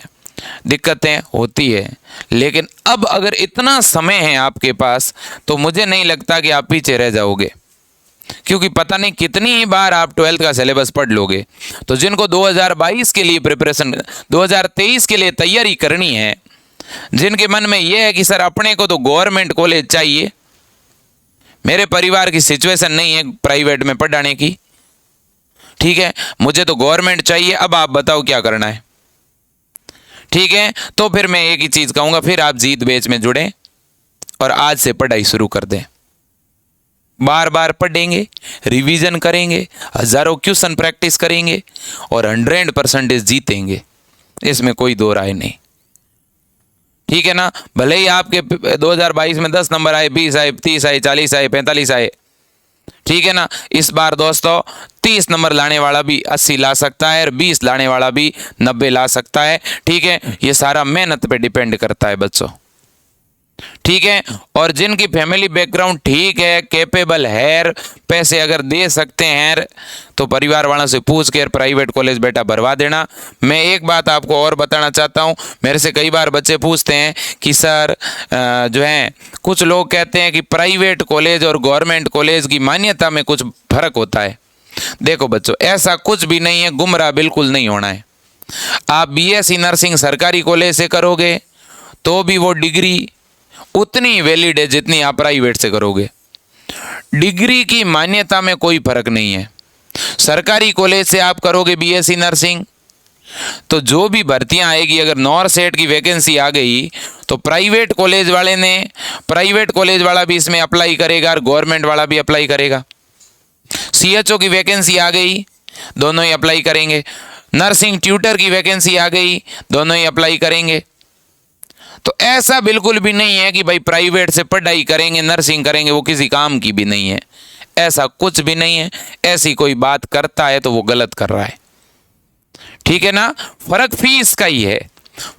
दिक्कतें होती है, लेकिन अब अगर इतना समय है आपके पास तो मुझे नहीं लगता कि आप पीछे रह जाओगे, क्योंकि पता नहीं कितनी ही बार आप 12th का सिलेबस पढ़ लोगे। तो जिनको 2022 के लिए प्रिपरेशन, 2023 के लिए तैयारी करनी है, जिनके मन में यह है कि सर अपने को तो गवर्नमेंट कॉलेज चाहिए, मेरे परिवार की सिचुएशन नहीं है प्राइवेट में पढ़ाने की, ठीक है, मुझे तो गवर्नमेंट चाहिए, अब आप बताओ क्या करना है। ठीक है, तो फिर मैं एक ही चीज़ कहूँगा, फिर आप जीत बैच में जुड़ें, और आज से पढ़ाई शुरू कर दें। बार बार पढ़ेंगे, रिवीजन करेंगे, हजारों क्वेश्चन प्रैक्टिस करेंगे और 100% जीतेंगे, इसमें कोई दो राय नहीं। ठीक है ना। भले ही आपके 2022 में 10 नंबर आए, 20 आए, 30 आए, 40 आए, 45 आए, ठीक है ना। इस बार दोस्तों 30 नंबर लाने वाला भी 80 ला सकता है और 20 लाने वाला भी 90 ला सकता है। ठीक है, ये सारा मेहनत पे डिपेंड करता है बच्चों। ठीक है, और जिनकी फैमिली बैकग्राउंड ठीक है, कैपेबल है, पैसे अगर दे सकते हैं तो परिवार वालों से पूछ कर प्राइवेट कॉलेज बेटा भरवा देना। मैं एक बात आपको और बताना चाहता हूं, मेरे से कई बार बच्चे पूछते हैं कि सर जो है कुछ लोग कहते हैं कि प्राइवेट कॉलेज और गवर्नमेंट कॉलेज की मान्यता में कुछ फर्क होता है। देखो बच्चों, ऐसा कुछ भी नहीं है, गुमराह बिल्कुल नहीं होना है। आप बीएससी नर्सिंग सरकारी कॉलेज से करोगे तो भी वो डिग्री उतनी वैलिड है जितनी आप प्राइवेट से करोगे। डिग्री की मान्यता में कोई फर्क नहीं है। सरकारी कॉलेज से आप करोगे बीएससी नर्सिंग तो जो भी भर्तियां आएगी, अगर नॉर सेट की वैकेंसी आ गई तो प्राइवेट कॉलेज वाला भी इसमें अप्लाई करेगा और गवर्नमेंट वाला भी अप्लाई करेगा। सीएचओ की वैकेंसी आ गई, दोनों ही अप्लाई करेंगे। नर्सिंग ट्यूटर की वैकेंसी आ गई, दोनों ही अप्लाई करेंगे। तो ऐसा बिल्कुल भी नहीं है कि भाई प्राइवेट से पढ़ाई करेंगे, नर्सिंग करेंगे, वो किसी काम की भी नहीं है। ऐसा कुछ भी नहीं है। ऐसी कोई बात करता है तो वो गलत कर रहा है। ठीक है ना। फर्क फीस का ही है।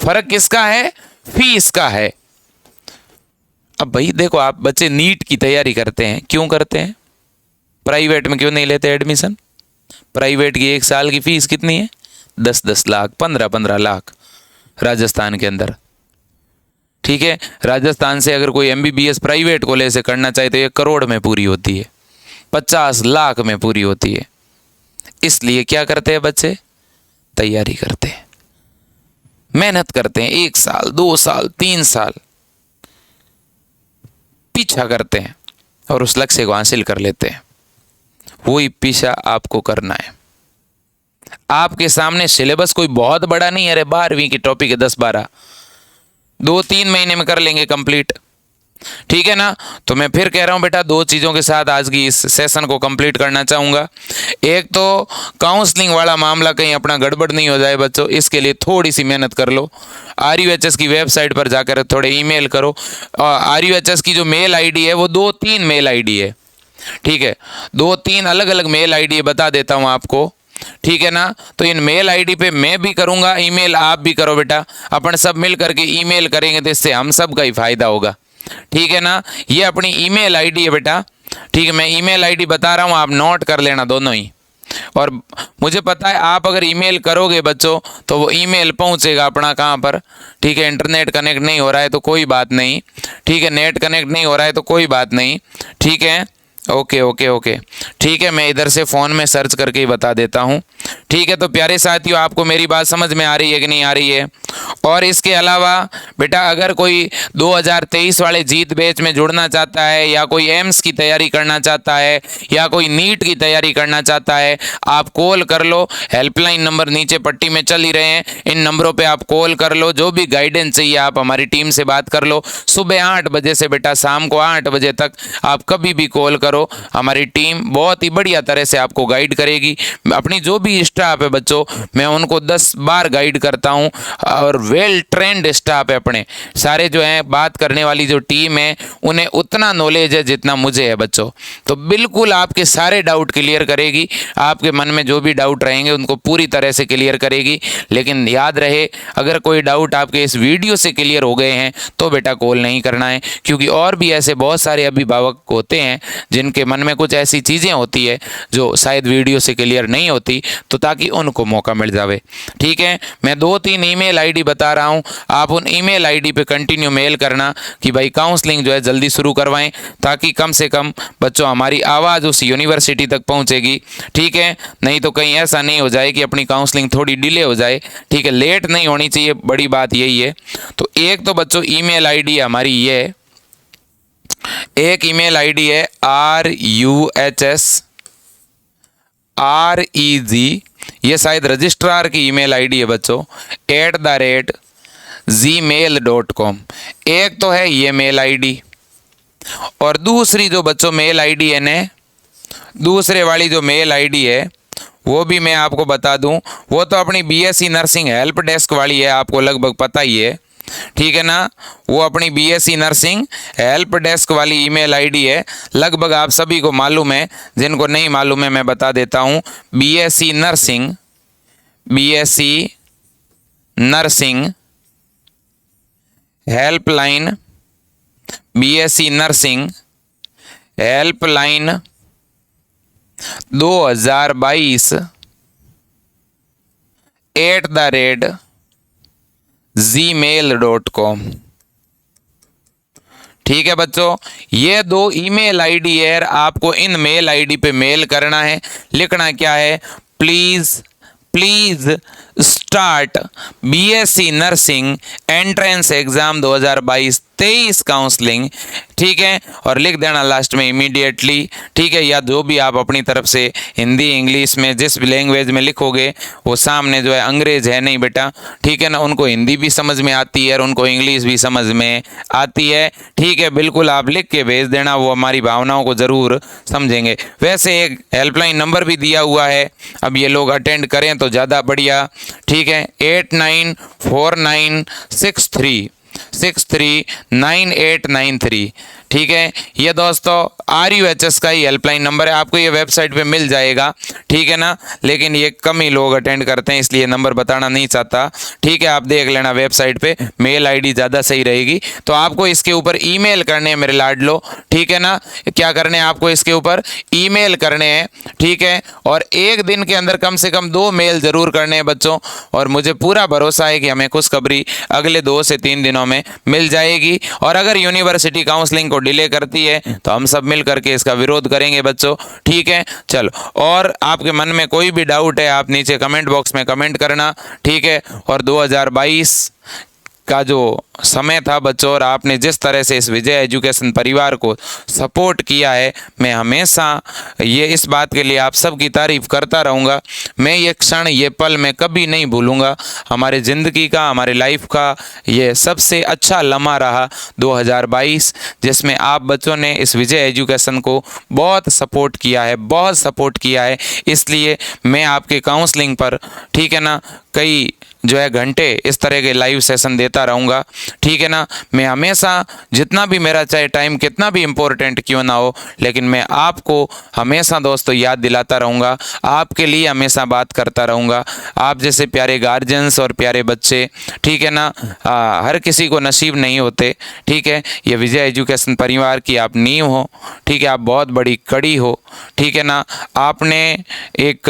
फर्क किसका है? फीस का है। अब भाई देखो, आप बच्चे नीट की तैयारी करते हैं, क्यों करते हैं? प्राइवेट में क्यों नहीं लेते एडमिशन? प्राइवेट की 1 साल की फीस कितनी है? 10-10 लाख, 15-15 लाख राजस्थान के अंदर। ठीक है, राजस्थान से अगर कोई एमबीबीएस प्राइवेट कॉलेज से करना चाहे तो 1 करोड़ में पूरी होती है, 50 लाख में पूरी होती है। इसलिए क्या करते हैं बच्चे? तैयारी करते हैं, मेहनत करते हैं, 1 साल, 2 साल, 3 साल पीछा करते हैं और उस लक्ष्य को हासिल कर लेते हैं। वही पीछा आपको करना है। आपके सामने सिलेबस कोई बहुत बड़ा नहीं है। अरे 12वीं की टॉपिक है 10-12, 2-3 महीने में कर लेंगे कंप्लीट। ठीक है ना। तो मैं फिर कह रहा हूं बेटा, 2 चीज़ों के साथ आज की इस सेशन को कंप्लीट करना चाहूँगा। एक तो काउंसलिंग वाला मामला कहीं अपना गड़बड़ नहीं हो जाए बच्चों, इसके लिए थोड़ी सी मेहनत कर लो। RUHS की वेबसाइट पर जाकर थोड़े ईमेल करो। RUHS की जो मेल आईडी है वो 2-3 मेल आईडी है। ठीक है, 2-3 अलग अलग मेल आईडी बता देता हूँ आपको। ठीक है ना। तो इन मेल आईडी पे मैं भी करूँगा ईमेल, आप भी करो बेटा। अपन सब मिल करके ईमेल करेंगे तो इससे हम सब का ही फायदा होगा। ठीक है ना। ये अपनी ईमेल आईडी है बेटा। ठीक है, मैं ईमेल आईडी बता रहा हूँ, आप नोट कर लेना दोनों ही। और मुझे पता है आप अगर ईमेल करोगे बच्चों तो वो ईमेल पहुँचेगा अपना कहाँ पर। ठीक है, इंटरनेट कनेक्ट नहीं हो रहा है तो कोई बात नहीं। ठीक है, नेट कनेक्ट नहीं हो रहा है तो कोई बात नहीं। ठीक है, ओके ओके ओके। ठीक है, मैं इधर से फ़ोन में सर्च करके ही बता देता हूँ। ठीक है, तो प्यारे साथियों, आपको मेरी बात समझ में आ रही है कि नहीं आ रही है? और इसके अलावा बेटा, अगर कोई 2023 वाले जीत बैच में जुड़ना चाहता है या कोई एम्स की तैयारी करना चाहता है या कोई नीट की तैयारी करना चाहता है, आप कॉल कर लो। हेल्पलाइन नंबर नीचे पट्टी में चल ही रहे हैं, इन नंबरों पर आप कॉल कर लो। जो भी गाइडेंस चाहिए आप हमारी टीम से बात कर लो। सुबह 8 बजे से बेटा शाम को 8 बजे तक आप कभी भी कॉल करो, हमारी टीम बहुत ही बढ़िया तरह से आपको गाइड करेगी। अपनी जो भी स्टाफ है बच्चों, मैं उनको 10 बार गाइड करता हूं और वेल ट्रेंड स्टाफ है अपने। सारे जो हैं बात करने वाली जो टीम है उन्हें उतना नॉलेज है जितना मुझे है बच्चों। तो बिल्कुल आपके सारे डाउट क्लियर करेगी। आपके मन में जो भी डाउट रहेंगे उनको पूरी तरह से क्लियर करेगी। लेकिन याद रहे, अगर कोई डाउट आपके इस वीडियो से क्लियर हो गए हैं तो बेटा कॉल नहीं करना है, क्योंकि और भी ऐसे बहुत सारे अभिभावक होते हैं जिनके मन में कुछ ऐसी चीज़ें होती है जो शायद वीडियो से क्लियर नहीं होती, तो ताकि उनको मौका मिल जावे। ठीक है, मैं 2-3 ईमेल आईडी बता रहा हूं, आप उन ईमेल आईडी पे कंटिन्यू मेल करना कि भाई काउंसलिंग जो है जल्दी शुरू करवाएं, ताकि कम से कम बच्चों हमारी आवाज़ उस यूनिवर्सिटी तक पहुंचेगी। ठीक है, नहीं तो कहीं ऐसा नहीं हो जाए कि अपनी काउंसलिंग थोड़ी डिले हो जाए। ठीक है, लेट नहीं होनी चाहिए, बड़ी बात यही है। तो एक तो बच्चों ईमेल आईडी हमारी ये है, एक ईमेल आईडी है RUHSREG, ये शायद रजिस्ट्रार की ईमेल आईडी है बच्चों, @gmail.com। एक तो है ये मेल आईडी। और दूसरी जो बच्चों मेल आईडी है ने, दूसरे वाली जो मेल आईडी है वो भी मैं आपको बता दूं, वो तो अपनी बीएससी नर्सिंग हेल्प डेस्क वाली है, आपको लगभग पता ही है, ठीक है ना। वो अपनी बीएससी नर्सिंग हेल्प डेस्क वाली ईमेल आईडी है, लगभग आप सभी को मालूम है, जिनको नहीं मालूम है मैं बता देता हूँ। BSc nursing helpline, BSc nursing helpline 2022 @gmail.com। ठीक है बच्चों, ये 2 ईमेल आईडी है, आपको इन मेल आईडी पे मेल करना है। लिखना क्या है, please start BSc nursing entrance exam 2022-23 counselling, ठीक है। और लिख देना लास्ट में इमीडिएटली, ठीक है। या जो भी आप अपनी तरफ से हिंदी इंग्लिश में जिस भी लैंग्वेज में लिखोगे, वो सामने जो है अंग्रेज है नहीं बेटा, ठीक है ना, उनको हिंदी भी समझ में आती है और उनको इंग्लिश भी समझ में आती है, ठीक है। बिल्कुल आप लिख के भेज देना, वो हमारी भावनाओं को ज़रूर समझेंगे। वैसे एक हेल्पलाइन नंबर भी दिया हुआ है, अब ये लोग अटेंड करें तो ज़्यादा बढ़िया, ठीक है। 8949639893, ठीक है। ये दोस्तों RUHS का ही हेल्पलाइन नंबर है, आपको ये वेबसाइट पे मिल जाएगा, ठीक है ना। लेकिन ये कम ही लोग अटेंड करते हैं, इसलिए नंबर बताना नहीं चाहता, ठीक है। आप देख लेना वेबसाइट पे, मेल आईडी ज़्यादा सही रहेगी। तो आपको इसके ऊपर ईमेल करने हैं मेरे लाडलो, ठीक है ना। क्या करने हैं आपको, इसके ऊपर ईमेल करने हैं, ठीक है। और एक दिन के अंदर कम से कम 2 मेल ज़रूर करने हैं बच्चों, और मुझे पूरा भरोसा है कि हमें खुशखबरी अगले 2 से 3 दिनों में मिल जाएगी। और अगर यूनिवर्सिटी काउंसलिंग को डिले करती है तो हम सब मिल करके इसका विरोध करेंगे बच्चों, ठीक है। चलो, और आपके मन में कोई भी डाउट है आप नीचे कमेंट बॉक्स में कमेंट करना, ठीक है। और 2022 का जो समय था बच्चों, और आपने जिस तरह से इस विजय एजुकेशन परिवार को सपोर्ट किया है, मैं हमेशा ये इस बात के लिए आप सबकी तारीफ करता रहूँगा। मैं ये क्षण, ये पल मैं कभी नहीं भूलूँगा। हमारे ज़िंदगी का, हमारे लाइफ का ये सबसे अच्छा लम्हा रहा 2022, जिसमें आप बच्चों ने इस विजय एजुकेशन को बहुत सपोर्ट किया है, बहुत सपोर्ट किया है। इसलिए मैं आपके काउंसलिंग पर, ठीक है ना, कई जो है घंटे इस तरह के लाइव सेशन देता रहूँगा, ठीक है ना। मैं हमेशा, जितना भी मेरा चाहे टाइम कितना भी इम्पोर्टेंट क्यों ना हो, लेकिन मैं आपको हमेशा दोस्तों याद दिलाता रहूँगा, आपके लिए हमेशा बात करता रहूँगा। आप जैसे प्यारे गार्जियंस और प्यारे बच्चे, ठीक है ना, हर किसी को नसीब नहीं होते, ठीक है। ये विजय एजुकेशन परिवार की आप नींव हो, ठीक है, आप बहुत बड़ी कड़ी हो, ठीक है ना। आपने एक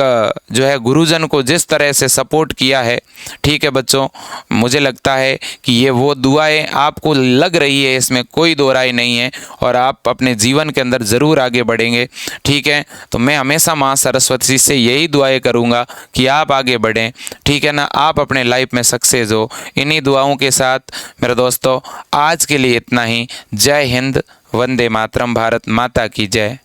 जो है गुरुजन को जिस तरह से सपोर्ट किया है, ठीक है बच्चों, मुझे लगता है कि ये वो दुआएं आपको लग रही है, इसमें कोई दो राय नहीं है, और आप अपने जीवन के अंदर ज़रूर आगे बढ़ेंगे, ठीक है। तो मैं हमेशा माँ सरस्वती से यही दुआएं करूँगा कि आप आगे बढ़ें, ठीक है ना, आप अपने लाइफ में सक्सेस हो। इन्हीं दुआओं के साथ मेरे दोस्तों आज के लिए इतना ही। जय हिंद, वंदे मातरम, भारत माता की जय।